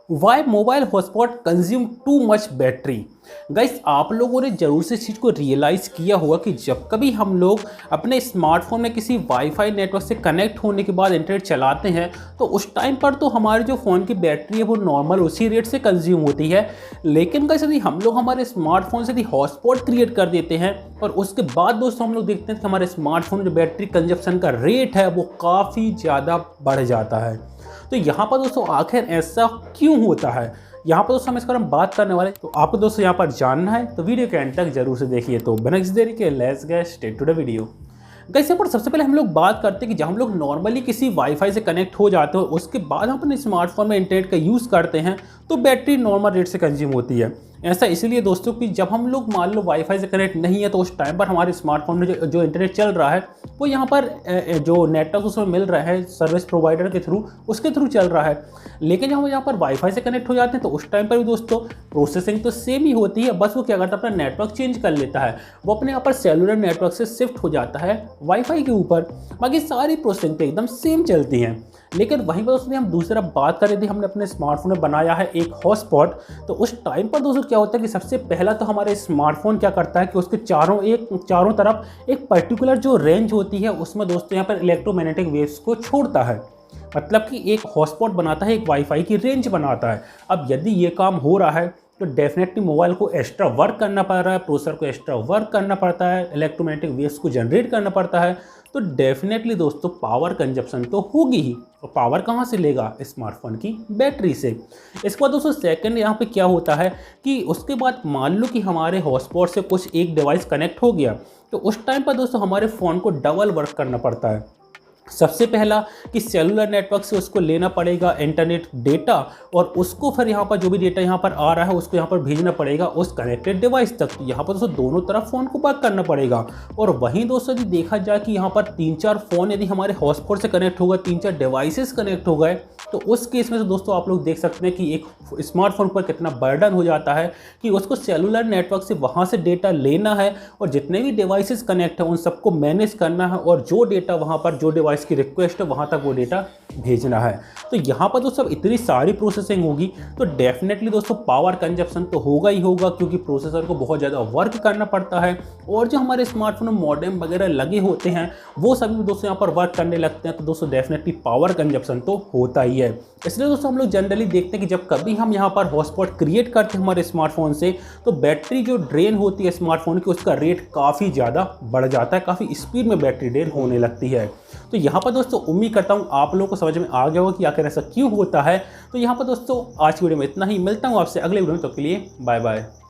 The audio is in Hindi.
Y mobile hotspot consume too much battery. Guys, आप लोगों ने ज़रूर से इस चीज़ को रियलाइज़ किया होगा कि जब कभी हम लोग अपने स्मार्टफोन में किसी वाईफाई नेटवर्क से कनेक्ट होने के बाद इंटरनेट चलाते हैं तो उस टाइम पर तो हमारे जो फ़ोन की बैटरी है वो नॉर्मल उसी रेट से कंज्यूम होती है। लेकिन गाइस, यदि हम लोग हमारे स्मार्टफोन से यदि हॉटस्पॉट क्रिएट कर देते हैं और उसके बाद दोस्तों हम लोग देखते हैं कि हमारे स्मार्टफोन जो बैटरी कंजप्शन का रेट है वो काफ़ी ज़्यादा बढ़ जाता है। तो यहाँ पर दोस्तों आखिर ऐसा क्यों होता है, यहाँ पर दोस्तों हम इसके बारे में बात करने वाले। तो आपको दोस्तों यहाँ पर जानना है तो वीडियो के एंड तक जरूर से देखिए। तो बिना किसी देरी के let's get start to the video. Guys, यहाँ पर सबसे पहले हम लोग बात करते हैं कि जब हम लोग नॉर्मली किसी वाईफाई से कनेक्ट हो जाते हो उसके बाद हम अपने स्मार्टफोन में इंटरनेट का यूज़ करते हैं तो बैटरी नॉर्मल रेट से कंज्यूम होती है। ऐसा इसलिए दोस्तों कि जब हम लोग मान लो वाईफाई से कनेक्ट नहीं है तो उस टाइम पर हमारे स्मार्टफोन में जो इंटरनेट चल रहा है वो यहाँ पर जो नेटवर्क उसमें मिल रहा है सर्विस प्रोवाइडर के थ्रू उसके थ्रू चल रहा है। लेकिन जब हम यहाँ पर वाईफाई से कनेक्ट हो जाते हैं तो उस टाइम पर भी दोस्तों प्रोसेसिंग तो सेम ही होती है, बस वो क्या करता है अपना नेटवर्क चेंज कर लेता है, वो अपने यहाँ पर सेलुलर नेटवर्क से शिफ्ट हो जाता है वाईफाई के ऊपर। बाकी सारी प्रोसेसिंग तो एकदम सेम चलती हैं। लेकिन वहीं पर दोस्तों हम दूसरा बात करें थी, हमने अपने स्मार्टफोन में बनाया है एक हॉटस्पॉट। तो उस टाइम पर दोस्तों क्या होता है कि सबसे पहला तो हमारे स्मार्टफोन क्या करता है कि उसके चारों तरफ एक पर्टिकुलर जो रेंज होती है उसमें दोस्तों यहाँ पर इलेक्ट्रोमैग्नेटिक वेव्स को छोड़ता है। मतलब कि एक हॉटस्पॉट बनाता है, एक वाईफाई की रेंज बनाता है। अब यदि ये काम हो रहा है तो डेफिनेटली मोबाइल को एक्स्ट्रा वर्क करना पड़ रहा है, प्रोसेसर को एक्स्ट्रा वर्क करना पड़ता है, इलेक्ट्रोमैग्नेटिक वेव्स को जनरेट करना पड़ता है। तो डेफिनेटली दोस्तों पावर कंजप्शन तो होगी ही। और पावर कहाँ से लेगा? स्मार्टफोन की बैटरी से। इसके बाद दोस्तों सेकंड यहाँ पे क्या होता है कि उसके बाद मान लो कि हमारे हॉटस्पॉट से कुछ एक डिवाइस कनेक्ट हो गया तो उस टाइम पर दोस्तों हमारे फ़ोन को डबल वर्क करना पड़ता है। सबसे पहला कि सेलुलर नेटवर्क से उसको लेना पड़ेगा इंटरनेट डेटा और उसको फिर यहाँ पर जो भी डेटा यहाँ पर आ रहा है उसको यहाँ पर भेजना पड़ेगा उस कनेक्टेड डिवाइस तक। तो यहाँ पर दोस्तों दोनों तरफ फ़ोन को वर्क करना पड़ेगा। और वहीं दोस्तों यदि देखा जाए कि यहाँ पर 3-4 फ़ोन यदि हमारे हॉटस्पॉट से कनेक्ट होगा, 3-4 डिवाइसेस कनेक्ट हो गए तो उस केस में तो दोस्तों आप लोग देख सकते हैं कि एक स्मार्टफोन पर कितना बर्डन हो जाता है कि उसको सेलुलर नेटवर्क से वहाँ से डेटा लेना है और जितने भी डिवाइसेस कनेक्ट हैं उन सबको मैनेज करना है और जो डेटा वहाँ पर जो डिवाइस की रिक्वेस्ट है वहाँ तक वो डेटा भेजना है। तो यहाँ पर दोस्तों इतनी सारी प्रोसेसिंग होगी तो डेफिनेटली दोस्तों पावर कंजप्शन तो होगा ही होगा, क्योंकि प्रोसेसर को बहुत ज़्यादा वर्क करना पड़ता है। और जो हमारे स्मार्टफोन में मॉडेम वगैरह लगे होते हैं वो सभी दोस्तों यहाँ पर वर्क करने लगते हैं तो दोस्तों डेफिनेटली पावर कंजप्शन तो होता ही है। इसलिए दोस्तों हम लोग जनरली देखते हैं कि जब कभी हम यहाँ पर हॉटस्पॉट क्रिएट करते हैं हमारे स्मार्टफोन से तो बैटरी जो ड्रेन होती है स्मार्टफोन की उसका रेट काफ़ी ज़्यादा बढ़ जाता है, काफ़ी स्पीड में बैटरी ड्रेन होने लगती है। तो यहाँ पर दोस्तों उम्मीद करता हूँ आप लोगों को समझ में आ गया होगा कि आखिर ऐसा क्यों होता है। तो यहाँ पर दोस्तों आज की वीडियो में इतना ही, मिलता हूँ आपसे अगले वीडियो में, तब के लिए बाय बाय।